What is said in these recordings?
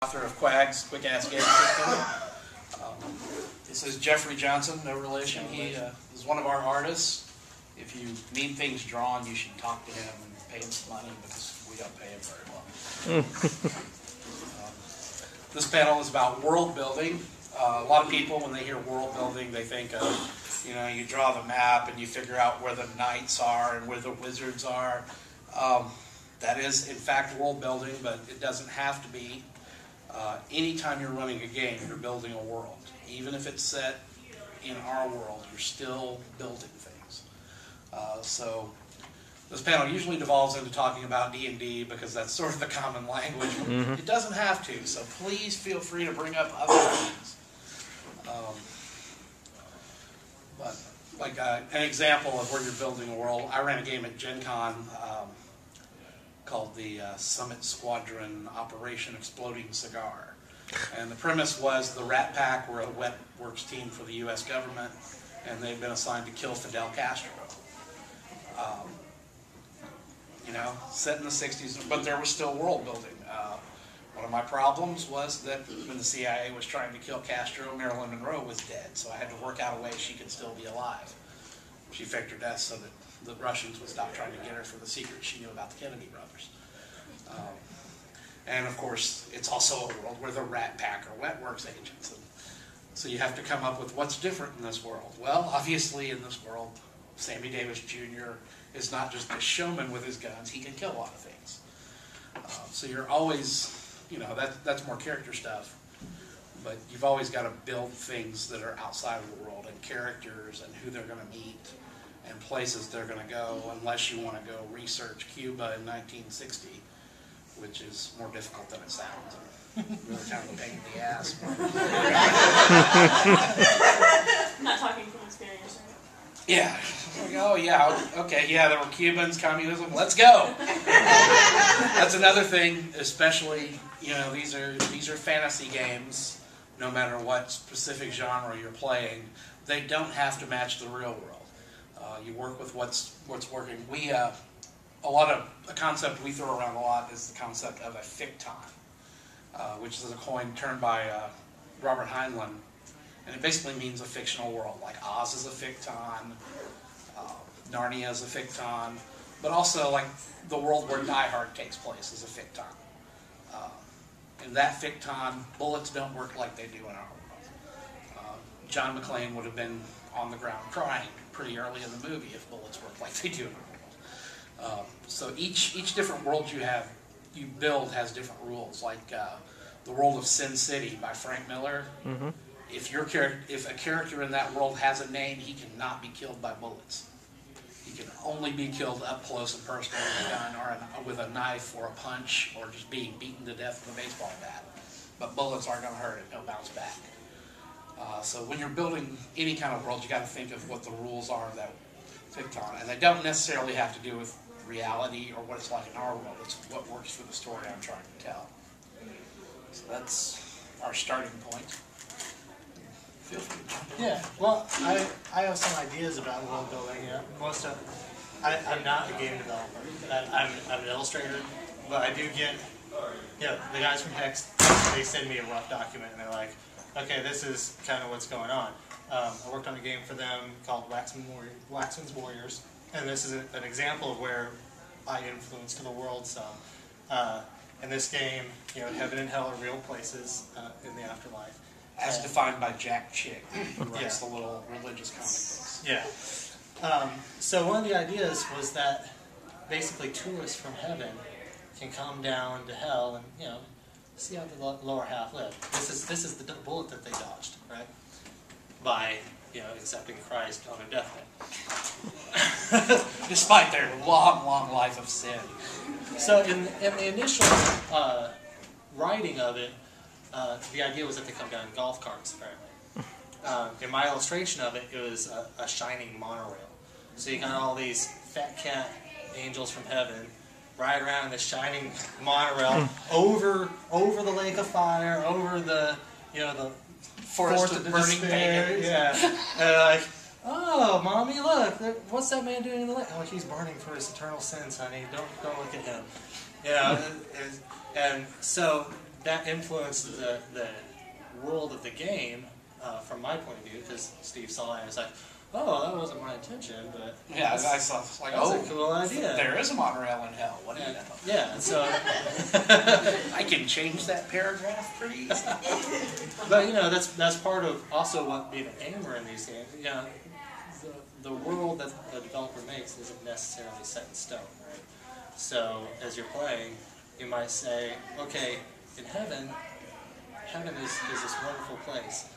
Author of Quag's Quick-Ass Game System. This is Jeffrey Johnson, no relation. He is one of our artists. If you need things drawn, you should talk to him and pay him some money because we don't pay him very well. This panel is about world building. A lot of people, when they hear world building, they think of, you draw the map and you figure out where the knights are and where the wizards are. That is, in fact, world building, but it doesn't have to be. Anytime you're running a game, you're building a world. Even if it's set in our world, you're still building things. So this panel usually devolves into talking about D&D because that's sort of the common language. It doesn't have to, so please feel free to bring up other things. But like an example of where you're building a world, I ran a game at Gen Con called the Summit Squadron Operation Exploding Cigar. And the premise was the Rat Pack were a wet works team for the U.S. government, and they'd been assigned to kill Fidel Castro. Set in the 60s, but there was still world building. One of my problems was that when the CIA was trying to kill Castro, Marilyn Monroe was dead, so I had to work out a way she could still be alive. She faked her death so that the Russians would stop trying to get her for the secret she knew about the Kennedy brothers. And of course, it's also a world where the Rat Pack are wet works agents. And so you have to come up with what's different in this world. Well, obviously in this world, Sammy Davis Jr. is not just a showman with his guns, he can kill a lot of things. So you're always, that's more character stuff. But you've always got to build things that are outside of the world, and characters, and who they're going to meet, and places they're going to go, unless you want to go research Cuba in 1960, which is more difficult than it sounds. Really kind of a pain in the ass. Not talking from experience, right? Yeah. Oh, yeah. Okay, yeah, there were Cubans, communism. Let's go. That's another thing, especially, these are fantasy games. No matter what specific genre you're playing, they don't have to match the real world. You work with what's working. A concept we throw around a lot is the concept of a ficton, which is a coin turned by Robert Heinlein, and it basically means a fictional world. Like Oz is a ficton, Narnia is a ficton, but also like the world where Die Hard takes place is a ficton. In that ficton, bullets don't work like they do in our world. John McClane would have been on the ground crying pretty early in the movie if bullets worked like they do in our world. So each different world you build has different rules. Like the world of Sin City by Frank Miller. If a character in that world has a name, he cannot be killed by bullets. He can only be killed up close and personal with a gun or with a knife or a punch or just being beaten to death with a baseball bat. But bullets aren't going to hurt it. They'll bounce back. So when you're building any kind of world, you got to think of what the rules are of that ficton, and they don't necessarily have to do with reality or what it's like in our world. It's what works for the story I'm trying to tell. So that's our starting point. Feel free to jump in. Yeah, well, I have some ideas about world building. I'm not a game developer. I'm an illustrator, but I do get, the guys from Hex, they send me a rough document and they're like, okay, this is kind of what's going on. I worked on a game for them called Waxman's Warriors, and this is an example of where I influenced the world some. In this game, heaven and hell are real places in the afterlife. As defined by Jack Chick, who writes the little religious comic books. Yeah. So one of the ideas was that basically tourists from heaven can come down to hell and, see how the lower half live. This is the bullet that they dodged, right? By, accepting Christ on their deathbed. Despite their long, long life of sin. So in the initial writing of it, the idea was that they come down in golf carts, apparently. In my illustration of it, it was a shining monorail. So you got all these fat cat angels from heaven ride around in this shining monorail over the lake of fire, over the the forest of burning pagans. Yeah, and like, oh, mommy, look, what's that man doing in the lake? Oh, he's burning for his eternal sins, honey. Don't look at him. And so that influenced the world of the game from my point of view, because Steve saw it and was like, oh, that wasn't my intention, but Yeah, I saw like, that's oh, a cool idea. there is a monorail in hell. What do you know? Yeah, so I can change that paragraph pretty easily. but you know, that's part of also what being a gamer in these games. You know, the world that the developer makes isn't necessarily set in stone, right? So as you're playing, you might say, okay, in heaven is this wonderful place.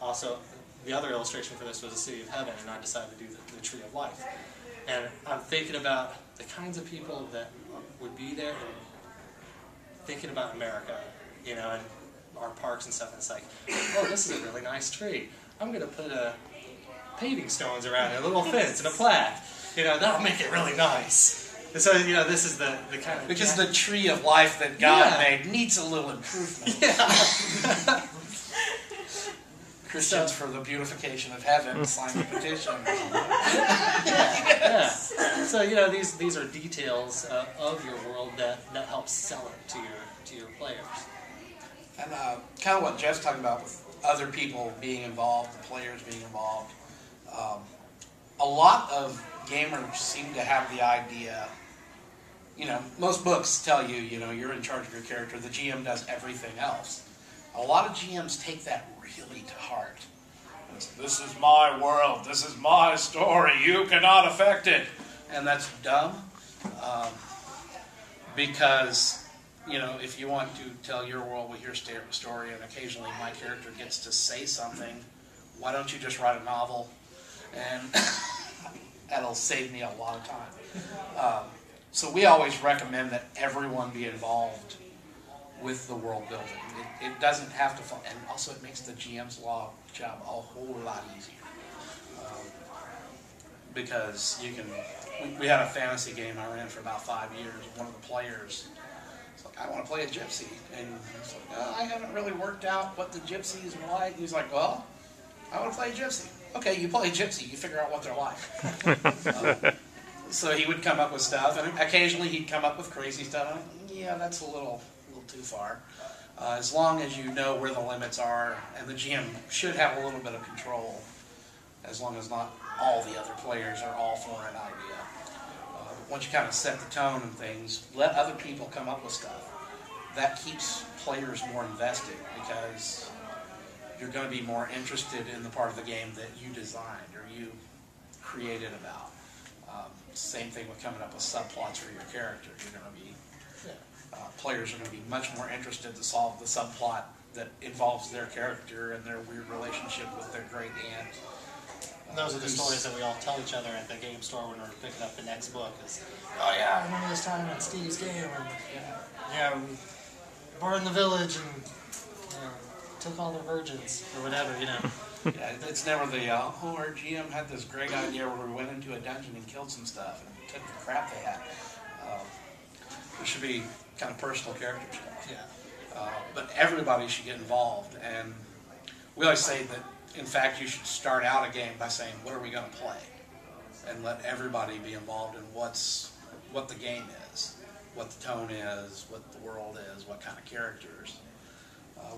Also, the other illustration for this was the city of heaven, and I decided to do the tree of life. And I'm thinking about the kinds of people that would be there, and thinking about America, you know, and our parks and stuff. And it's like, oh, this is a really nice tree. I'm going to put paving stones around it, a little fence and a plaque. You know, that'll make it really nice. And so, you know, this is the kind of... Because the tree of life that God made needs a little improvement. Yeah. Christians for the beautification of heaven sign the petition. Yeah. So, you know, these are details of your world that help sell it to your players. And kind of what Jeff's talking about with other people being involved, the players being involved. A lot of gamers seem to have the idea, you know, most books tell you, you know, you're in charge of your character, the GM does everything else. A lot of GMs take that really to heart. This is my world, this is my story, you cannot affect it. And that's dumb, because, you know, if you want to tell your world with your story and occasionally my character gets to say something, why don't you just write a novel? And that'll save me a lot of time. So we always recommend that everyone be involved with the world building. It doesn't have to, and also it makes the GM's job a whole lot easier. Because you can, we had a fantasy game I ran for about 5 years. One of the players, it's like, I want to play a gypsy. And it's like, oh, I haven't really worked out what the gypsies are like. And he's like, well, I want to play a gypsy. Okay, you play a gypsy, you figure out what they're like. So he would come up with stuff, and occasionally he'd come up with crazy stuff. And yeah, that's a little too far. As long as you know where the limits are, and the GM should have a little bit of control, as long as not all the other players are all for an idea. Once you kind of set the tone and things, let other people come up with stuff. That keeps players more invested, because you're going to be more interested in the part of the game that you designed or you created about. Same thing with coming up with subplots for your character. You're going to be players are going to be much more interested to solve the subplot that involves their character and their weird relationship with their great aunt. Those are the stories that we all tell each other at the game store when we're picking up the next book. Is, oh yeah, I remember this time in Steve's game, and we burned the village and took all the virgins or whatever, you know. Yeah, it's never the our GM had this great idea where we went into a dungeon and killed some stuff and took the crap they had. It should be kind of personal character stuff. Yeah. But everybody should get involved, and we always say that, in fact, you should start out a game by saying, what are we going to play? And let everybody be involved in what the game is, what the tone is, what the world is, what kind of characters.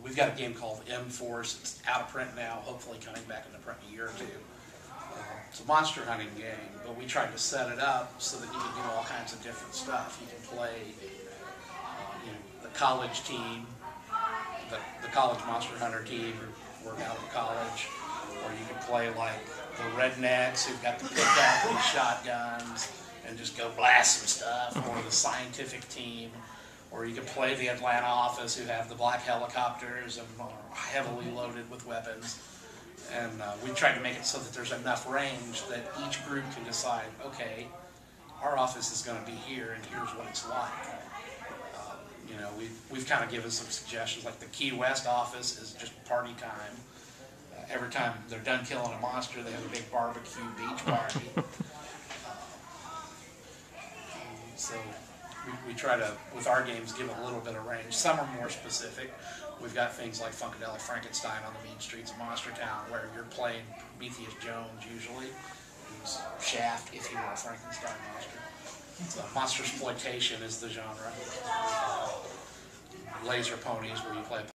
We've got a game called M-Force. It's out of print now, hopefully coming back into print in a year or two. It's a monster hunting game, but we tried to set it up so that you can do all kinds of different stuff. You can play the college team, the college monster hunter team who work out of college, or you can play like the rednecks who've got the pickup and shotguns and just go blast some stuff, or the scientific team, or you can play the Atlanta office who have the black helicopters and are heavily loaded with weapons. And we tried to make it so that there's enough range that each group can decide, okay, our office is going to be here and here's what it's like. We've kind of given some suggestions, like the Key West office is just party time. Every time they're done killing a monster, they have a big barbecue beach party. So we try to, with our games, give a little bit of range. Some are more specific. We've got things like Funkadelic Frankenstein on the mean streets of Monster Town, where you're playing Prometheus Jones usually, who's Shaft if you were a Frankenstein monster. So monster exploitation is the genre. laser ponies where you play